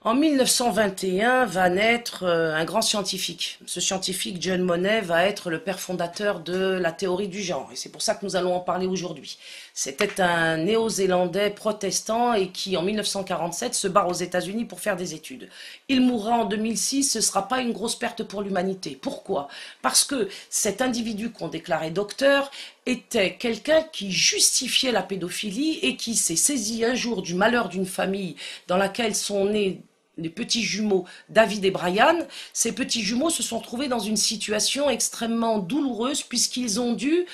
En 1921 va naître un grand scientifique. Ce scientifique, John Monnet, va être le père fondateur de la théorie du genre. Et c'est pour ça que nous allons en parler aujourd'hui. C'était un Néo-Zélandais protestant et qui, en 1947, se barre aux États-Unis pour faire des études. Il mourra en 2006, ce ne sera pas une grosse perte pour l'humanité. Pourquoi? Parce que cet individu qu'on déclarait docteur était quelqu'un qui justifiait la pédophilie et qui s'est saisi un jour du malheur d'une famille dans laquelle sont nés les petits jumeaux David et Brian. Ces petits jumeaux se sont trouvés dans une situation extrêmement douloureuse puisqu'ils ont dû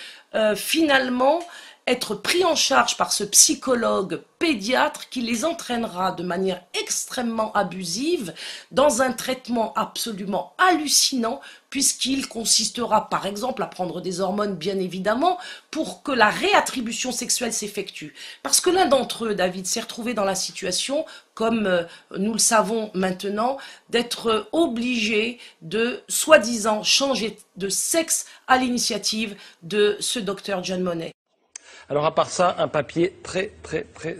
finalement être pris en charge par ce psychologue pédiatre qui les entraînera de manière extrêmement abusive dans un traitement absolument hallucinant puisqu'il consistera par exemple à prendre des hormones bien évidemment pour que la réattribution sexuelle s'effectue. Parce que l'un d'entre eux, David, s'est retrouvé dans la situation, comme nous le savons maintenant, d'être obligé de soi-disant changer de sexe à l'initiative de ce docteur John Monnet. Alors à part ça, un papier très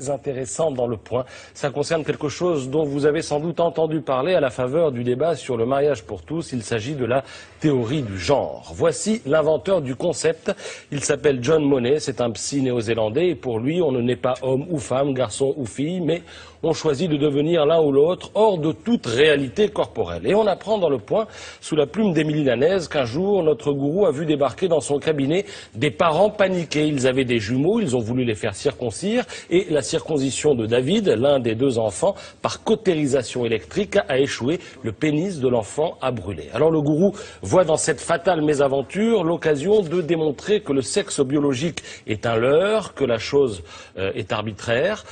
intéressant dans Le Point. Ça concerne quelque chose dont vous avez sans doute entendu parler à la faveur du débat sur le mariage pour tous. Il s'agit de la théorie du genre. Voici l'inventeur du concept. Il s'appelle John Monnet, c'est un psy néo-zélandais et pour lui, on ne naît pas homme ou femme, garçon ou fille, mais on choisit de devenir l'un ou l'autre hors de toute réalité corporelle. Et on apprend dans Le Point, sous la plume d'Émilie Lanaise, qu'un jour, notre gourou a vu débarquer dans son cabinet des parents paniqués. Ils avaient des jumeaux, ils ont voulu les faire circoncire et la circoncision de David, l'un des deux enfants, par cautérisation électrique a échoué. Le pénis de l'enfant a brûlé. Alors le gourou voit dans cette fatale mésaventure l'occasion de démontrer que le sexe biologique est un leurre, que la chose est arbitraire.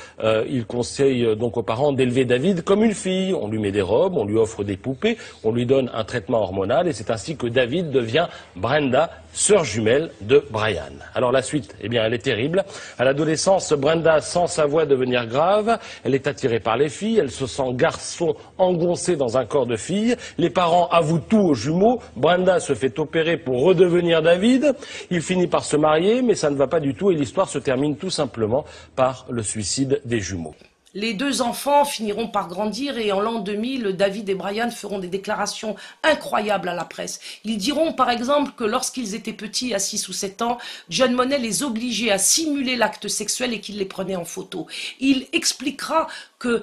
Il conseille donc aux parents d'élever David comme une fille. On lui met des robes, on lui offre des poupées, on lui donne un traitement hormonal et c'est ainsi que David devient Brenda, sœur jumelle de Brian. Alors la suite, eh bien elle est terrible. À l'adolescence, Brenda sent sa voix devenir grave, elle est attirée par les filles, elle se sent garçon engoncé dans un corps de fille. Les parents avouent tout aux jumeaux, Brenda se fait opérer pour redevenir David, il finit par se marier mais ça ne va pas du tout et l'histoire se termine tout simplement par le suicide des jumeaux. Les deux enfants finiront par grandir et en l'an 2000, David et Brian feront des déclarations incroyables à la presse. Ils diront par exemple que lorsqu'ils étaient petits, à 6 ou 7 ans, John Monnet les obligeait à simuler l'acte sexuel et qu'il les prenait en photo. Il expliquera que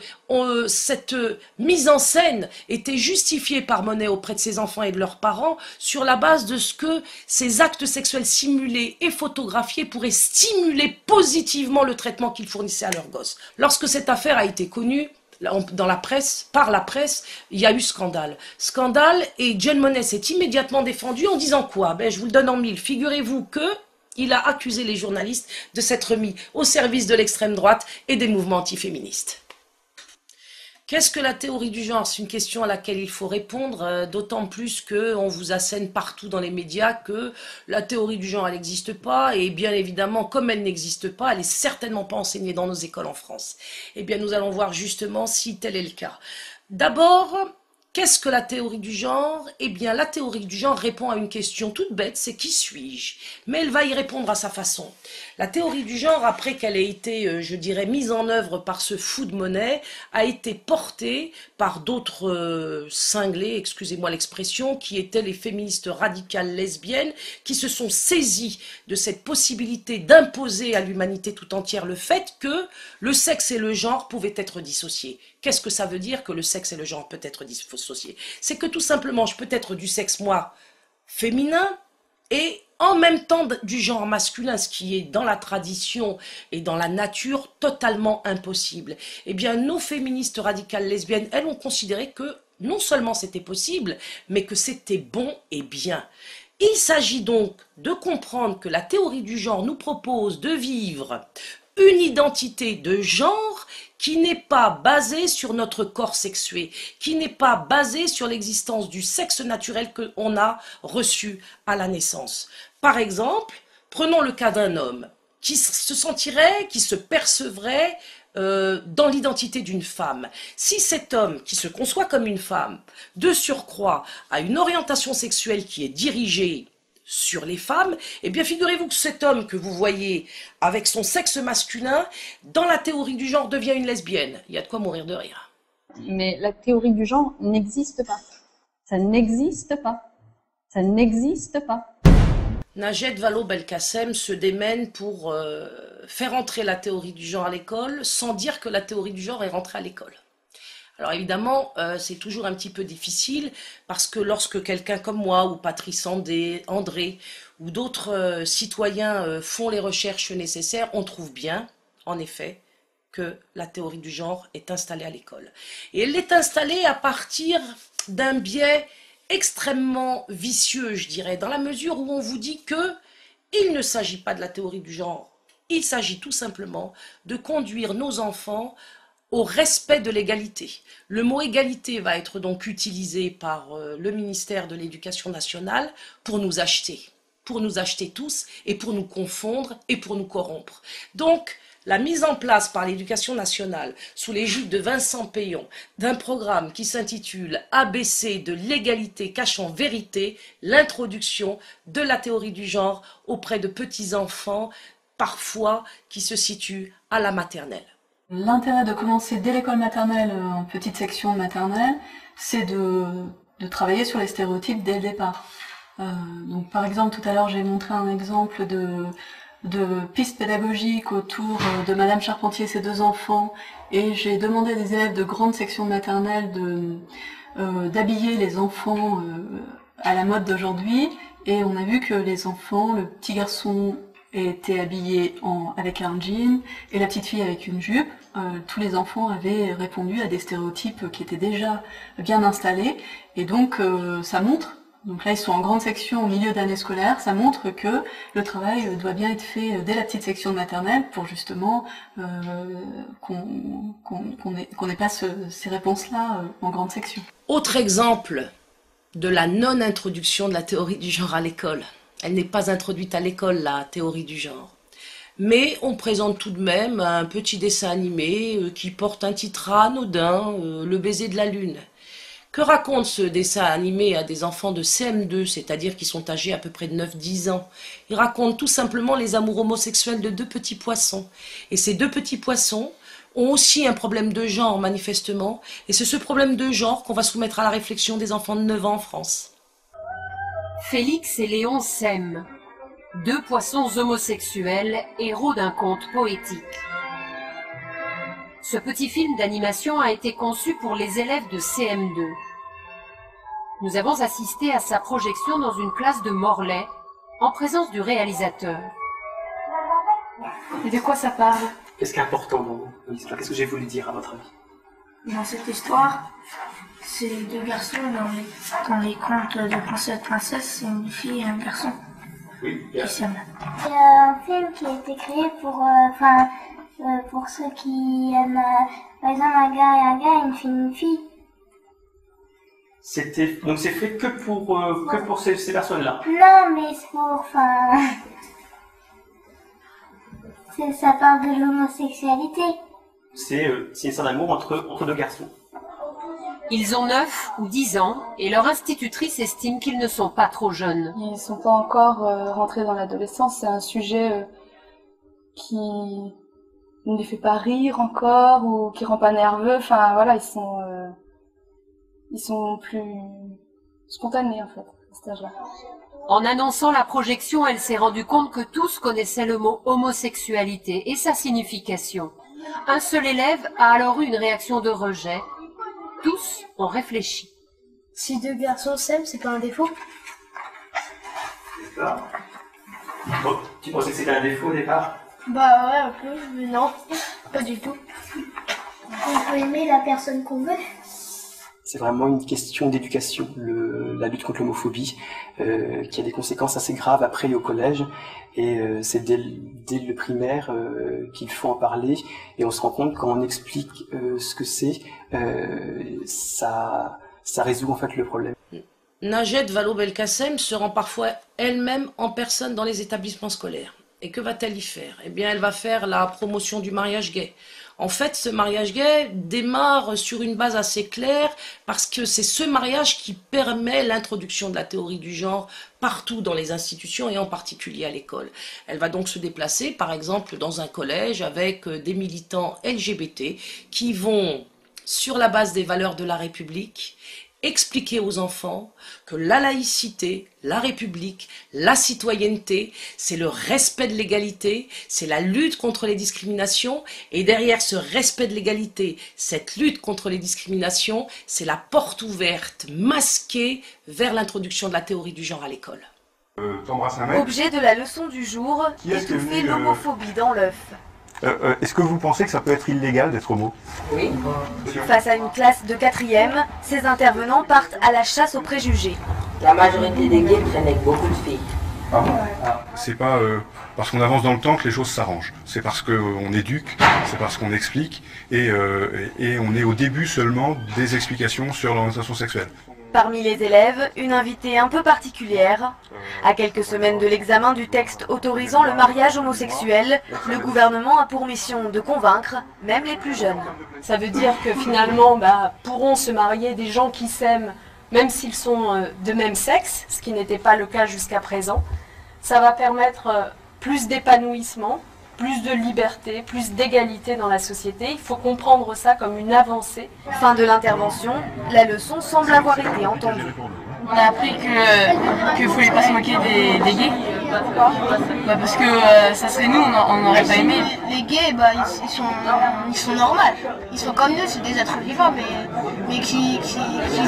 cette mise en scène était justifiée par Monnet auprès de ses enfants et de leurs parents sur la base de ce que ces actes sexuels simulés et photographiés pourraient stimuler positivement le traitement qu'ils fournissaient à leurs gosses. Lorsque cette affaire a été connue dans la presse, par la presse, il y a eu scandale. Scandale et John Monnet s'est immédiatement défendu en disant quoi? Je vous le donne en mille. Figurez-vous que il a accusé les journalistes de s'être mis au service de l'extrême droite et des mouvements antiféministes. Qu'est-ce que la théorie du genre? C'est une question à laquelle il faut répondre, d'autant plus qu'on vous assène partout dans les médias que la théorie du genre, elle n'existe pas, et bien évidemment, comme elle n'existe pas, elle n'est certainement pas enseignée dans nos écoles en France. Eh bien, nous allons voir justement si tel est le cas. D'abord, qu'est-ce que la théorie du genre? Eh bien, la théorie du genre répond à une question toute bête, c'est qui suis-je? Mais elle va y répondre à sa façon. La théorie du genre, après qu'elle ait été, je dirais, mise en œuvre par ce fou de Monnet, a été portée par d'autres cinglés, excusez-moi l'expression, qui étaient les féministes radicales lesbiennes, qui se sont saisies de cette possibilité d'imposer à l'humanité tout entière le fait que le sexe et le genre pouvaient être dissociés. Qu'est-ce que ça veut dire que le sexe et le genre peuvent être dissociés? C'est que tout simplement, je peux être du sexe, moi, féminin, et en même temps du genre masculin, ce qui est dans la tradition et dans la nature totalement impossible. Eh bien, nos féministes radicales lesbiennes, elles ont considéré que non seulement c'était possible, mais que c'était bon et bien. Il s'agit donc de comprendre que la théorie du genre nous propose de vivre une identité de genre qui n'est pas basée sur notre corps sexué, qui n'est pas basée sur l'existence du sexe naturel qu'on a reçu à la naissance. Par exemple, prenons le cas d'un homme qui se sentirait, qui se percevrait dans l'identité d'une femme. Si cet homme, qui se conçoit comme une femme, de surcroît, a une orientation sexuelle qui est dirigée sur les femmes, eh bien figurez-vous que cet homme que vous voyez avec son sexe masculin, dans la théorie du genre, devient une lesbienne. Il y a de quoi mourir de rire. Mais la théorie du genre n'existe pas. Ça n'existe pas. Ça n'existe pas. Najed Vallaud-Belkacem se démène pour faire entrer la théorie du genre à l'école sans dire que la théorie du genre est rentrée à l'école. Alors évidemment, c'est toujours un petit peu difficile parce que lorsque quelqu'un comme moi ou Patrice André ou d'autres citoyens font les recherches nécessaires, on trouve bien, en effet, que la théorie du genre est installée à l'école. Et elle est installée à partir d'un biais extrêmement vicieux, je dirais, dans la mesure où on vous dit que il ne s'agit pas de la théorie du genre, il s'agit tout simplement de conduire nos enfants au respect de l'égalité. Le mot égalité va être donc utilisé par le ministère de l'Éducation nationale pour nous acheter tous et pour nous confondre et pour nous corrompre. Donc, la mise en place par l'Éducation nationale, sous l'égide de Vincent Payon, d'un programme qui s'intitule ABC de l'égalité cachant vérité, l'introduction de la théorie du genre auprès de petits-enfants, parfois qui se situent à la maternelle. L'intérêt de commencer dès l'école maternelle, en petite section maternelle, c'est de travailler sur les stéréotypes dès le départ. Donc par exemple, tout à l'heure j'ai montré un exemple de pistes pédagogiques autour de Madame Charpentier et ses 2 enfants, et j'ai demandé à des élèves de grande section maternelle d'habiller les enfants à la mode d'aujourd'hui, et on a vu que les enfants, le petit garçon était habillé avec un jean et la petite fille avec une jupe. Tous les enfants avaient répondu à des stéréotypes qui étaient déjà bien installés, et donc ça montre, donc là ils sont en grande section au milieu d'année scolaire, ça montre que le travail doit bien être fait dès la petite section de maternelle pour justement qu'on n'ait pas ces réponses-là en grande section. Autre exemple de la non-introduction de la théorie du genre à l'école. Elle n'est pas introduite à l'école, la théorie du genre. Mais on présente tout de même un petit dessin animé qui porte un titre anodin, Le baiser de la lune. Que raconte ce dessin animé à des enfants de CM2, c'est-à-dire qui sont âgés à peu près de 9-10 ans? Il raconte tout simplement les amours homosexuels de 2 petits poissons. Et ces 2 petits poissons ont aussi un problème de genre, manifestement. Et c'est ce problème de genre qu'on va soumettre à la réflexion des enfants de 9 ans en France. Félix et Léon s'aiment. 2 poissons homosexuels, héros d'un conte poétique. Ce petit film d'animation a été conçu pour les élèves de CM2. Nous avons assisté à sa projection dans une classe de Morlaix, en présence du réalisateur. Et de quoi ça parle? Qu'est-ce qui est important dans l'histoire? Qu'est-ce que j'ai voulu dire à votre avis? Dans cette histoire, c'est 2 garçons. Dans les contes de princesse, c'est une fille et un garçon qui s'aiment. Il y a un film qui a été créé pour ceux qui aiment, par exemple, un gars et un gars, une fille. Donc c'est fait que pour ces personnes-là? Non, mais c'est pour, ça parle de l'homosexualité. C'est une histoire d'amour entre 2 garçons. Ils ont 9 ou 10 ans et leur institutrice estime qu'ils ne sont pas trop jeunes. Ils ne sont pas encore rentrés dans l'adolescence, c'est un sujet qui ne les fait pas rire encore ou qui rend pas nerveux. Enfin voilà, ils sont plus spontanés en fait à cet âge-là. En annonçant la projection, elle s'est rendue compte que tous connaissaient le mot homosexualité et sa signification. Un seul élève a alors eu une réaction de rejet. Tous ont réfléchi. Si 2 garçons s'aiment, c'est pas un défaut? D'accord. Bon, tu pensais que c'était un défaut au départ? Bah ouais, un peu, mais non, pas du tout. On peut aimer la personne qu'on veut. C'est vraiment une question d'éducation, la lutte contre l'homophobie, qui a des conséquences assez graves après et au collège. Et c'est dès le primaire qu'il faut en parler. Et on se rend compte quand on explique ce que c'est, ça résout en fait le problème. Najed Vallaud-Belkacem se rend parfois elle-même en personne dans les établissements scolaires. Et que va-t-elle y faire? Eh bien, elle va faire la promotion du mariage gay. En fait, ce mariage gay démarre sur une base assez claire parce que c'est ce mariage qui permet l'introduction de la théorie du genre partout dans les institutions et en particulier à l'école. Elle va donc se déplacer, par exemple, dans un collège avec des militants LGBT qui vont sur la base des valeurs de la République, expliquer aux enfants que la laïcité, la République, la citoyenneté, c'est le respect de l'égalité, c'est la lutte contre les discriminations, et derrière ce respect de l'égalité, cette lutte contre les discriminations, c'est la porte ouverte, masquée, vers l'introduction de la théorie du genre à l'école. Objet de la leçon du jour, étouffer l'homophobie dans l'œuf. Est-ce que vous pensez que ça peut être illégal d'être homo? Oui. Face à une classe de 4e, ces intervenants partent à la chasse aux préjugés. La majorité des gays traînent avec beaucoup de filles. Ah bon? C'est pas parce qu'on avance dans le temps que les choses s'arrangent. C'est parce qu'on éduque, c'est parce qu'on explique, et on est au début seulement des explications sur l'orientation sexuelle. Parmi les élèves, une invitée un peu particulière. À quelques semaines de l'examen du texte autorisant le mariage homosexuel, le gouvernement a pour mission de convaincre, même les plus jeunes. Ça veut dire que finalement, pourront se marier des gens qui s'aiment, même s'ils sont de même sexe, ce qui n'était pas le cas jusqu'à présent. Ça va permettre plus d'épanouissement, plus de liberté, plus d'égalité dans la société. Il faut comprendre ça comme une avancée. Fin de l'intervention, la leçon semble avoir été entendue. On a appris qu'il fallait pas se moquer des gays. Parce que ça serait nous, on n'aurait pas aimé. Les gays, ils sont normaux. Ils sont comme nous, c'est des êtres vivants, mais qui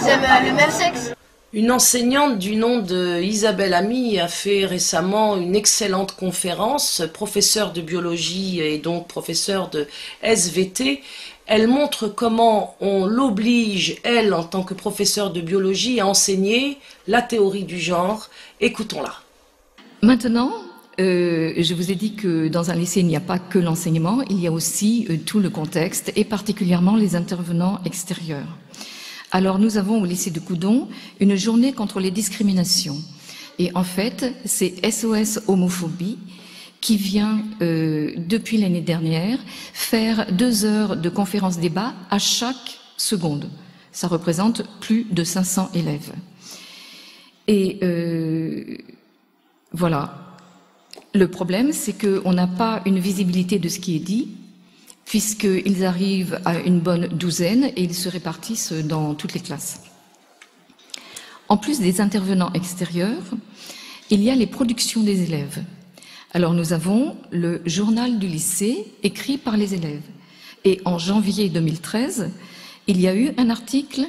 aiment le même sexe. Une enseignante du nom de Isabelle Ami a fait récemment une excellente conférence, professeure de biologie et donc professeure de SVT. Elle montre comment on l'oblige, elle, en tant que professeure de biologie, à enseigner la théorie du genre. Écoutons-la. Maintenant, je vous ai dit que dans un lycée, il n'y a pas que l'enseignement, il y a aussi tout le contexte et particulièrement les intervenants extérieurs. Alors nous avons au lycée de Coudon une journée contre les discriminations. Et en fait, c'est SOS Homophobie qui vient, depuis l'année dernière, faire 2 heures de conférence-débat à chaque seconde. Ça représente plus de 500 élèves. Et voilà. Le problème, c'est qu'on n'a pas une visibilité de ce qui est dit, puisqu'ils arrivent à une bonne douzaine et ils se répartissent dans toutes les classes. En plus des intervenants extérieurs, il y a les productions des élèves. Alors nous avons le journal du lycée écrit par les élèves. Et en janvier 2013, il y a eu un article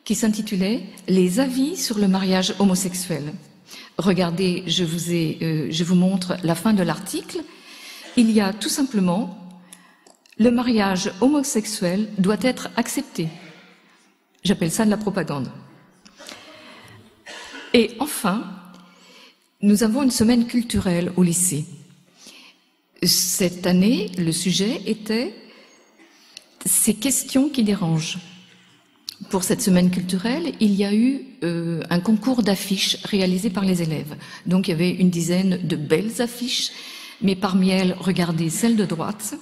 qui s'intitulait « Les avis sur le mariage homosexuel ». Regardez, je vous montre la fin de l'article. Il y a tout simplement « Le mariage homosexuel doit être accepté ». J'appelle ça de la propagande. Et enfin, nous avons une semaine culturelle au lycée. Cette année, le sujet était « Ces questions qui dérangent ». Pour cette semaine culturelle, il y a eu un concours d'affiches réalisé par les élèves. Donc il y avait une dizaine de belles affiches, mais parmi elles, regardez celle de droite.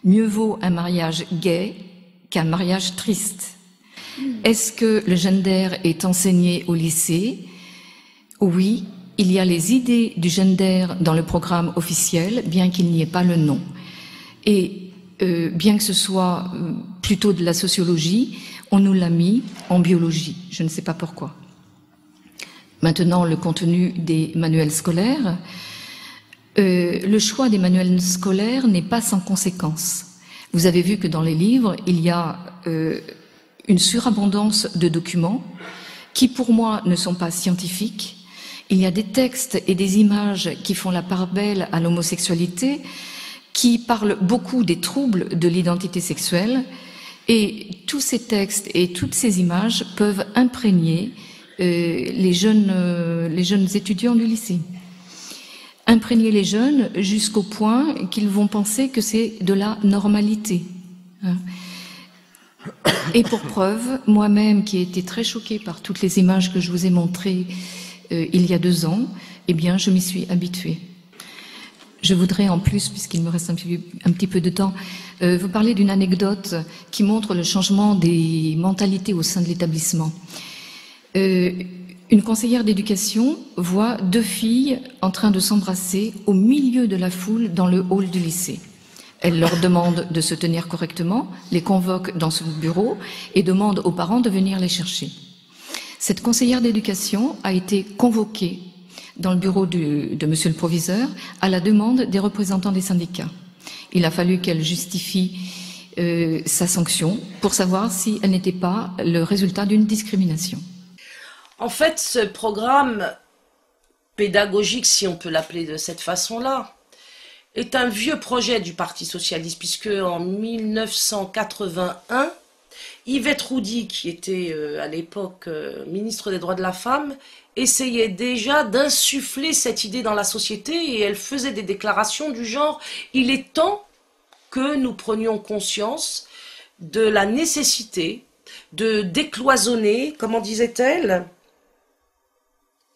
Mieux vaut un mariage gay qu'un mariage triste. Est-ce que le gender est enseigné au lycée? Oui, il y a les idées du gender dans le programme officiel, bien qu'il n'y ait pas le nom. Et bien que ce soit plutôt de la sociologie, on nous l'a mis en biologie. Je ne sais pas pourquoi. Maintenant, le contenu des manuels scolaires. Le choix des manuels scolaires n'est pas sans conséquence. Vous avez vu que dans les livres, il y a une surabondance de documents qui, pour moi, ne sont pas scientifiques. Il y a des textes et des images qui font la part belle à l'homosexualité, qui parlent beaucoup des troubles de l'identité sexuelle. Et tous ces textes et toutes ces images peuvent imprégner les jeunes étudiants du lycée. Imprégner les jeunes jusqu'au point qu'ils vont penser que c'est de la normalité. Et pour preuve, moi-même qui ai été très choquée par toutes les images que je vous ai montrées il y a 2 ans, eh bien, je m'y suis habituée. Je voudrais en plus, puisqu'il me reste un petit peu de temps, vous parler d'une anecdote qui montre le changement des mentalités au sein de l'établissement. Une conseillère d'éducation voit 2 filles en train de s'embrasser au milieu de la foule dans le hall du lycée. Elle leur demande de se tenir correctement, les convoque dans son bureau et demande aux parents de venir les chercher. Cette conseillère d'éducation a été convoquée dans le bureau de monsieur le proviseur à la demande des représentants des syndicats. Il a fallu qu'elle justifie sa sanction pour savoir si elle n'était pas le résultat d'une discrimination. En fait, ce programme pédagogique, si on peut l'appeler de cette façon-là, est un vieux projet du Parti socialiste, puisque en 1981, Yvette Roudy, qui était à l'époque ministre des Droits de la Femme, essayait déjà d'insuffler cette idée dans la société et elle faisait des déclarations du genre « Il est temps que nous prenions conscience de la nécessité de décloisonner, comment disait-elle,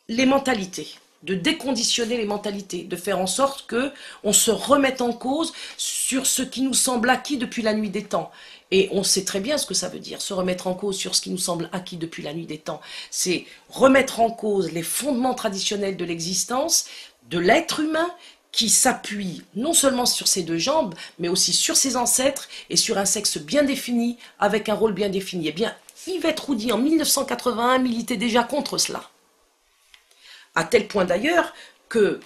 les mentalités, de déconditionner les mentalités, de faire en sorte que on se remette en cause sur ce qui nous semble acquis depuis la nuit des temps. » Et on sait très bien ce que ça veut dire, se remettre en cause sur ce qui nous semble acquis depuis la nuit des temps. C'est remettre en cause les fondements traditionnels de l'existence, de l'être humain, qui s'appuie non seulement sur ses deux jambes, mais aussi sur ses ancêtres et sur un sexe bien défini, avec un rôle bien défini. Eh bien, Yvette Roudy, en 1981, militait déjà contre cela. À tel point d'ailleurs que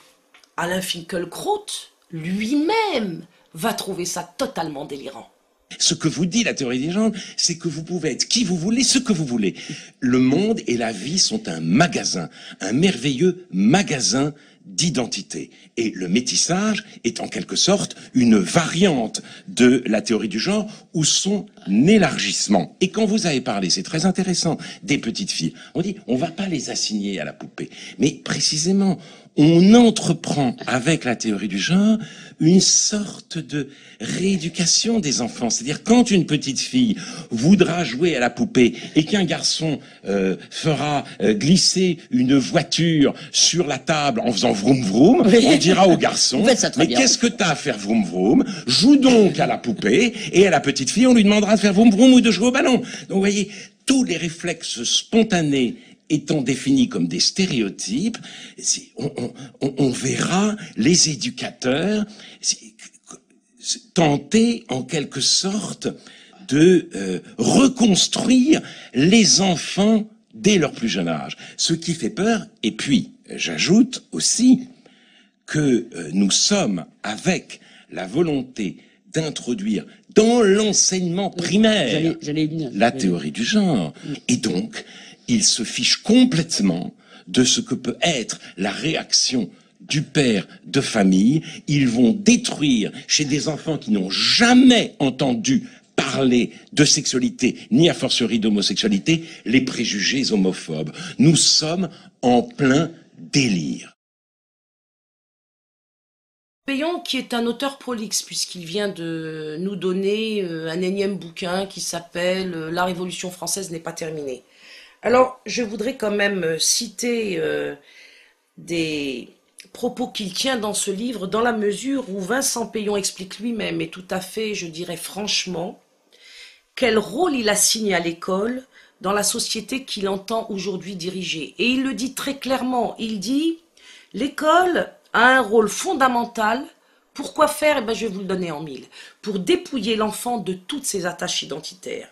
Alain Finkielkraut, lui-même, va trouver ça totalement délirant. Ce que vous dit la théorie des genres, c'est que vous pouvez être qui vous voulez, ce que vous voulez. Le monde et la vie sont un magasin, un merveilleux magasin d'identité. Et le métissage est en quelque sorte une variante de la théorie du genre ou son élargissement. Et quand vous avez parlé, c'est très intéressant, des petites filles, on dit on va pas les assigner à la poupée. Mais précisément, on entreprend avec la théorie du genre une sorte de rééducation des enfants. C'est-à-dire quand une petite fille voudra jouer à la poupée et qu'un garçon fera glisser une voiture sur la table en faisant vroom vroom, on dira au garçon mais qu'est-ce que t'as à faire vroom vroom? Joue donc à la poupée, et à la petite fille on lui demandera de faire vroom vroom ou de jouer au ballon. Donc vous voyez, tous les réflexes spontanés étant définis comme des stéréotypes, on verra les éducateurs tenter en quelque sorte de reconstruire les enfants dès leur plus jeune âge. Ce qui fait peur, et puis j'ajoute aussi que nous sommes avec la volonté d'introduire dans l'enseignement primaire la théorie du genre. Et donc, ils se fichent complètement de ce que peut être la réaction du père de famille. Ils vont détruire chez des enfants qui n'ont jamais entendu parler de sexualité, ni a fortiori d'homosexualité, les préjugés homophobes. Nous sommes en plein délire. Péon, qui est un auteur prolixe, puisqu'il vient de nous donner un énième bouquin qui s'appelle « La Révolution française n'est pas terminée ». Alors, je voudrais quand même citer des propos qu'il tient dans ce livre, dans la mesure où Vincent Péon explique lui-même, et tout à fait, je dirais franchement, quel rôle il assigne à l'école dans la société qu'il entend aujourd'hui diriger. Et il le dit très clairement, il dit « L'école a un rôle fondamental. Pourquoi faire? Eh bien, je vais vous le donner en mille. Pour dépouiller l'enfant de toutes ses attaches identitaires.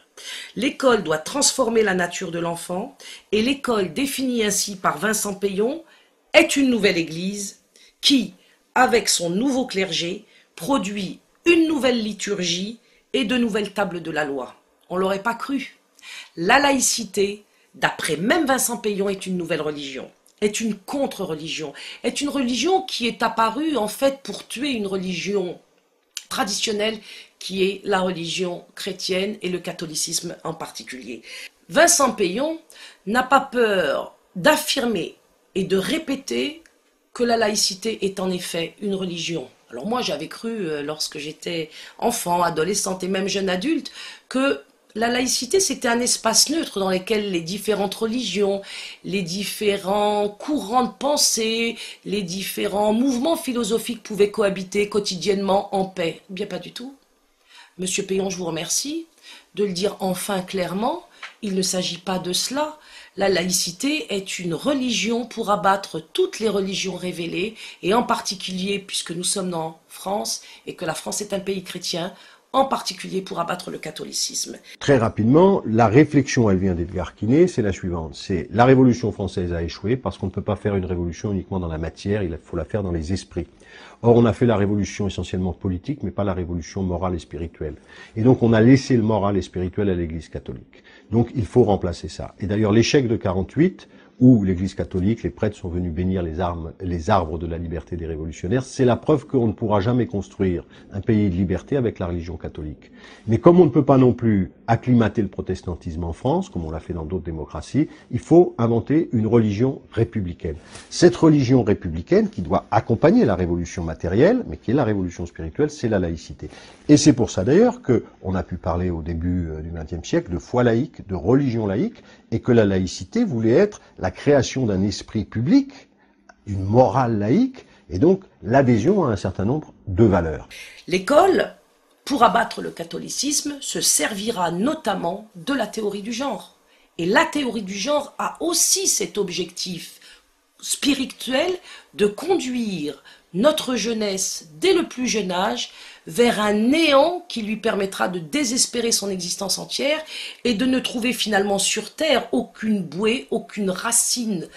L'école doit transformer la nature de l'enfant, et l'école, définie ainsi par Vincent Péon, est une nouvelle église qui, avec son nouveau clergé, produit une nouvelle liturgie et de nouvelles tables de la loi. On ne l'aurait pas cru. La laïcité, d'après même Vincent Péon, est une nouvelle religion, est une contre-religion, est une religion qui est apparue en fait pour tuer une religion traditionnelle qui est la religion chrétienne et le catholicisme en particulier. Vincent Péon n'a pas peur d'affirmer et de répéter que la laïcité est en effet une religion. Alors moi j'avais cru lorsque j'étais enfant, adolescente et même jeune adulte que la laïcité c'était un espace neutre dans lequel les différentes religions, les différents courants de pensée, les différents mouvements philosophiques pouvaient cohabiter quotidiennement en paix. Bien pas du tout. Monsieur Péon, je vous remercie de le dire enfin clairement, Il ne s'agit pas de cela. La laïcité est une religion pour abattre toutes les religions révélées, et en particulier, puisque nous sommes en France et que la France est un pays chrétien, en particulier pour abattre le catholicisme. Très rapidement, la réflexion, elle vient d'Edgar Quinet, c'est la suivante. C'est la Révolution française a échoué parce qu'on ne peut pas faire une révolution uniquement dans la matière, il faut la faire dans les esprits. Or, on a fait la révolution essentiellement politique, mais pas la révolution morale et spirituelle. Et donc, on a laissé le moral et spirituel à l'Église catholique. Donc, il faut remplacer ça. Et d'ailleurs, l'échec de 48, où l'Église catholique, les prêtres sont venus bénir les arbres de la liberté des révolutionnaires, c'est la preuve qu'on ne pourra jamais construire un pays de liberté avec la religion catholique. Mais comme on ne peut pas non plus acclimater le protestantisme en France, comme on l'a fait dans d'autres démocraties, il faut inventer une religion républicaine. Cette religion républicaine, qui doit accompagner la révolution matérielle, mais qui est la révolution spirituelle, c'est la laïcité. Et c'est pour ça d'ailleurs qu'on a pu parler au début du XXe siècle de foi laïque, de religion laïque, et que la laïcité voulait être la création d'un esprit public, d'une morale laïque, et donc l'adhésion à un certain nombre de valeurs. L'école, pour abattre le catholicisme, se servira notamment de la théorie du genre. Et la théorie du genre a aussi cet objectif spirituel de conduire notre jeunesse, dès le plus jeune âge, vers un néant qui lui permettra de désespérer son existence entière et de ne trouver finalement sur terre aucune bouée, aucune racine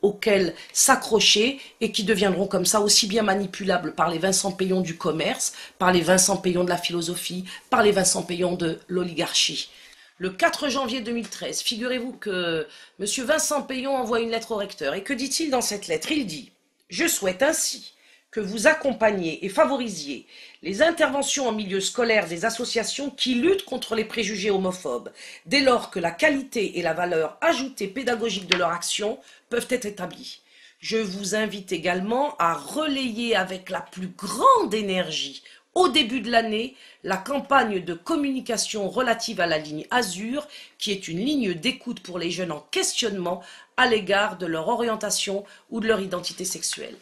auxquelles s'accrocher, et qui deviendront comme ça aussi bien manipulables par les Vincent Payon du commerce, par les Vincent Payon de la philosophie, par les Vincent Payon de l'oligarchie. Le 4 janvier 2013, figurez-vous que M. Vincent Payon envoie une lettre au recteur. Et que dit-il dans cette lettre? Il dit « Je souhaite ainsi que vous accompagniez et favorisiez les interventions en milieu scolaire des associations qui luttent contre les préjugés homophobes, dès lors que la qualité et la valeur ajoutée pédagogique de leur action peuvent être établies. Je vous invite également à relayer avec la plus grande énergie, au début de l'année, la campagne de communication relative à la ligne Azur, qui est une ligne d'écoute pour les jeunes en questionnement à l'égard de leur orientation ou de leur identité sexuelle. »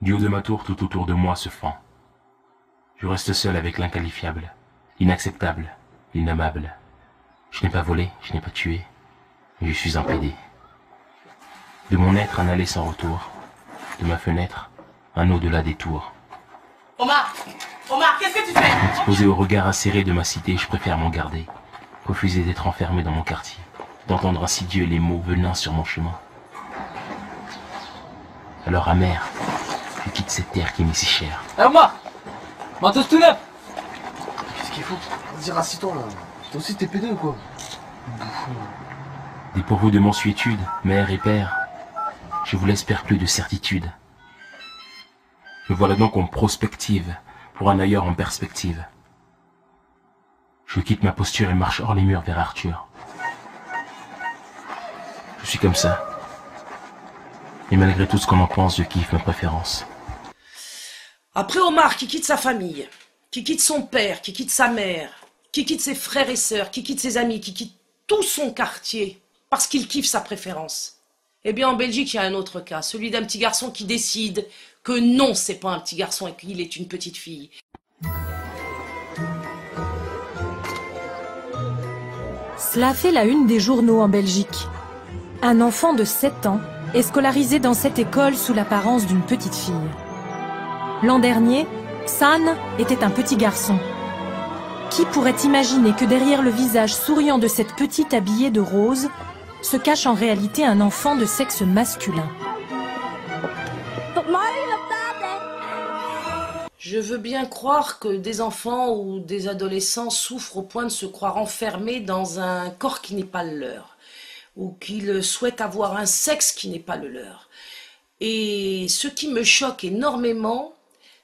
Du haut de ma tour, tout autour de moi se fend. Je reste seul avec l'inqualifiable, l'inacceptable, l'innommable. Je n'ai pas volé, je n'ai pas tué, mais je suis un PD. De mon être, un aller sans retour. De ma fenêtre, un au-delà des tours. Omar, qu'est-ce que tu fais? Exposé au regard acéré de ma cité, je préfère m'en garder. Refuser d'être enfermé dans mon quartier. D'entendre insidieux les mots venant sur mon chemin. Alors amer, je quitte cette terre qui m'est si chère. Eh Omar, Mantos tout neuf. Qu'est-ce qu'il faut? Vas-y, rassis-toi là. Toi aussi t'es pédé ou quoi? Dépourvu de mansuétude, mère et père, je vous laisse perclus de certitude. Me voilà donc en prospective, pour un ailleurs en perspective. Je quitte ma posture et marche hors les murs vers Arthur. Je suis comme ça. Et malgré tout ce qu'on en pense, je kiffe ma préférence. Après Omar qui quitte sa famille, qui quitte son père, qui quitte sa mère, qui quitte ses frères et sœurs, qui quitte ses amis, qui quitte tout son quartier, parce qu'il kiffe sa préférence. Eh bien, en Belgique, il y a un autre cas, celui d'un petit garçon qui décide que non, c'est pas un petit garçon et qu'il est une petite fille. Cela fait la une des journaux en Belgique. Un enfant de 7 ans est scolarisé dans cette école sous l'apparence d'une petite fille. L'an dernier, San était un petit garçon. Qui pourrait imaginer que derrière le visage souriant de cette petite habillée de rose se cache en réalité un enfant de sexe masculin? Je veux bien croire que des enfants ou des adolescents souffrent au point de se croire enfermés dans un corps qui n'est pas le leur, ou qu'ils souhaitent avoir un sexe qui n'est pas le leur. Et ce qui me choque énormément,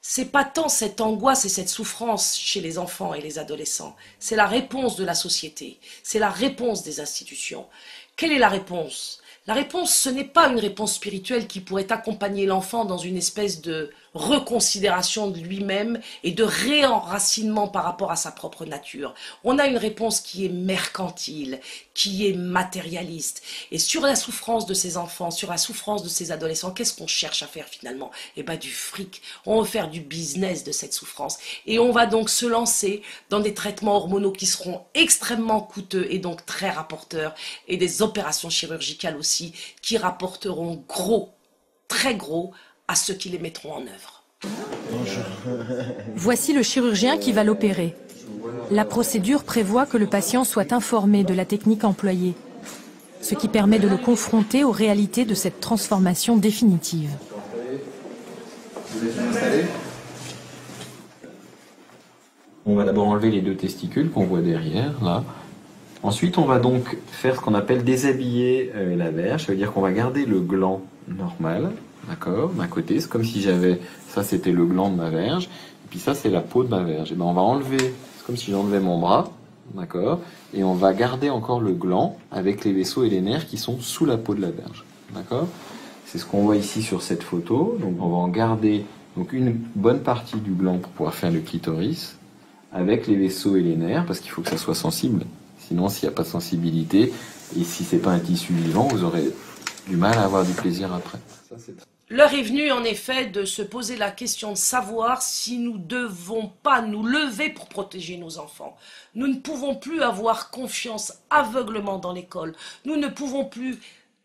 c'est pas tant cette angoisse et cette souffrance chez les enfants et les adolescents, c'est la réponse de la société, c'est la réponse des institutions. Quelle est la réponse? La réponse, ce n'est pas une réponse spirituelle qui pourrait accompagner l'enfant dans une espèce de reconsidération de lui-même et de réenracinement par rapport à sa propre nature. On a une réponse qui est mercantile, qui est matérialiste. Et sur la souffrance de ces enfants, sur la souffrance de ces adolescents, qu'est-ce qu'on cherche à faire finalement? Eh bien du fric. On veut faire du business de cette souffrance. Et on va donc se lancer dans des traitements hormonaux qui seront extrêmement coûteux et donc très rapporteurs. Et des opérations chirurgicales aussi qui rapporteront gros, très gros, à ceux qui les mettront en œuvre. Voici le chirurgien qui va l'opérer. La procédure prévoit que le patient soit informé de la technique employée, ce qui permet de le confronter aux réalités de cette transformation définitive. On va d'abord enlever les 2 testicules qu'on voit derrière, là. Ensuite, on va donc faire ce qu'on appelle déshabiller la verge. Ça veut dire qu'on va garder le gland normal, d'accord, d'un côté. C'est comme si j'avais... Ça, c'était le gland de ma verge. Et puis ça, c'est la peau de ma verge. Et ben, on va enlever... C'est comme si j'enlevais mon bras, d'accord. Et on va garder encore le gland avec les vaisseaux et les nerfs qui sont sous la peau de la verge, d'accord. C'est ce qu'on voit ici sur cette photo. Donc, on va en garder donc une bonne partie du gland pour pouvoir faire le clitoris avec les vaisseaux et les nerfs, parce qu'il faut que ça soit sensible. Sinon, s'il n'y a pas de sensibilité, et si c'est pas un tissu vivant, vous aurez du mal à avoir du plaisir après. Ça, l'heure est venue, en effet, de se poser la question de savoir si nous ne devons pas nous lever pour protéger nos enfants. Nous ne pouvons plus avoir confiance aveuglement dans l'école. Nous ne pouvons plus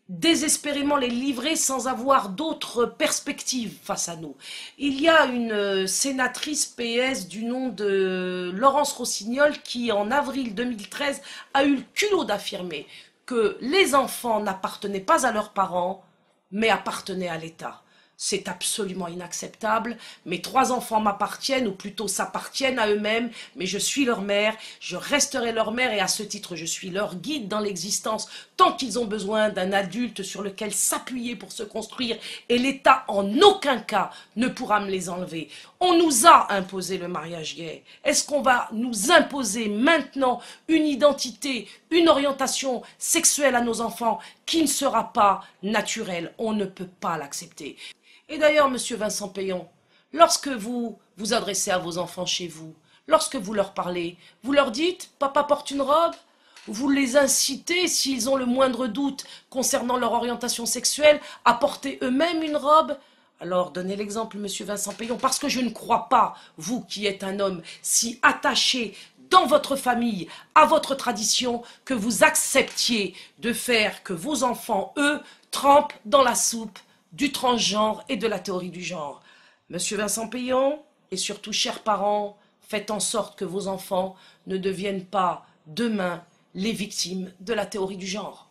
désespérément les livrer sans avoir d'autres perspectives face à nous. Il y a une sénatrice PS du nom de Laurence Rossignol qui, en avril 2013, a eu le culot d'affirmer que les enfants n'appartenaient pas à leurs parents, mais appartenaient à l'État. C'est absolument inacceptable. Mes 3 enfants m'appartiennent, ou plutôt s'appartiennent à eux-mêmes, mais je suis leur mère, je resterai leur mère, et à ce titre, je suis leur guide dans l'existence, tant qu'ils ont besoin d'un adulte sur lequel s'appuyer pour se construire, et l'État, en aucun cas, ne pourra me les enlever. On nous a imposé le mariage gay. Est-ce qu'on va nous imposer maintenant une identité, une orientation sexuelle à nos enfants qui ne sera pas naturelle? On ne peut pas l'accepter. Et d'ailleurs, monsieur Vincent Payon, lorsque vous vous adressez à vos enfants chez vous, lorsque vous leur parlez, vous leur dites « Papa porte une robe ?» Vous les incitez, s'ils ont le moindre doute concernant leur orientation sexuelle, à porter eux-mêmes une robe? Alors, donnez l'exemple, monsieur Vincent Payon, parce que je ne crois pas, vous qui êtes un homme si attaché dans votre famille, à votre tradition, que vous acceptiez de faire que vos enfants, eux, trempent dans la soupe du transgenre et de la théorie du genre. Monsieur Vincent Payon, et surtout, chers parents, faites en sorte que vos enfants ne deviennent pas, demain, les victimes de la théorie du genre.